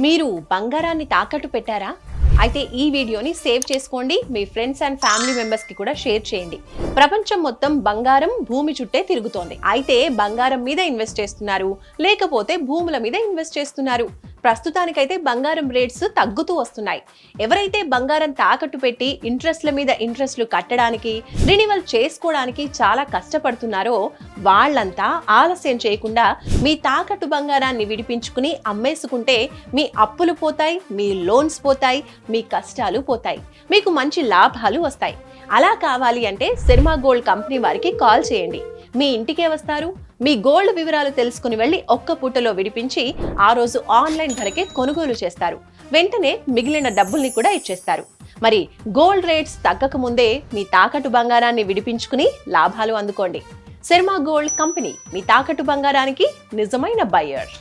మీరు బంగారాన్ని తాకట్టు పెట్టారా? అయితే ఈ వీడియోని సేవ్ చేసుకోండి, మీ ఫ్రెండ్స్ అండ్ ఫ్యామిలీ మెంబర్స్ కి కూడా షేర్ చేయండి. ప్రపంచం మొత్తం బంగారం భూమి చుట్టే తిరుగుతోంది. అయితే బంగారం మీద ఇన్వెస్ట్ చేస్తున్నారు, లేకపోతే భూముల మీద ఇన్వెస్ట్ చేస్తున్నారు. ప్రస్తుతానికైతే బంగారం రేట్స్ తగ్గుతూ వస్తున్నాయి. ఎవరైతే బంగారం తాకట్టు పెట్టి ఇంట్రెస్ట్ల మీద ఇంట్రెస్ట్లు కట్టడానికి, రినివల్ చేసుకోవడానికి చాలా కష్టపడుతున్నారో వాళ్ళంతా ఆలస్యం చేయకుండా మీ తాకట్టు బంగారాన్ని విడిపించుకుని అమ్మేసుకుంటే మీ అప్పులు పోతాయి, మీ లోన్స్ పోతాయి, మీ కష్టాలు పోతాయి, మీకు మంచి లాభాలు వస్తాయి. అలా కావాలి అంటే శర్మా గోల్డ్ కంపెనీ వారికి కాల్ చేయండి. మీ ఇంటికే వస్తారు, మీ గోల్డ్ వివరాలు తెలుసుకుని వెళ్ళి ఒక్క పూటలో విడిపించి ఆ రోజు ఆన్లైన్ ధరకే కొనుగోలు చేస్తారు. వెంటనే మిగిలిన డబ్బుల్ని కూడా ఇచ్చేస్తారు. మరి గోల్డ్ రేట్స్ తగ్గక ముందే మీ తాకట్టు బంగారాన్ని విడిపించుకుని లాభాలు అందుకోండి. శర్మా గోల్డ్ కంపెనీ, మీ తాకట్టు బంగారానికి నిజమైన బయ్యర్.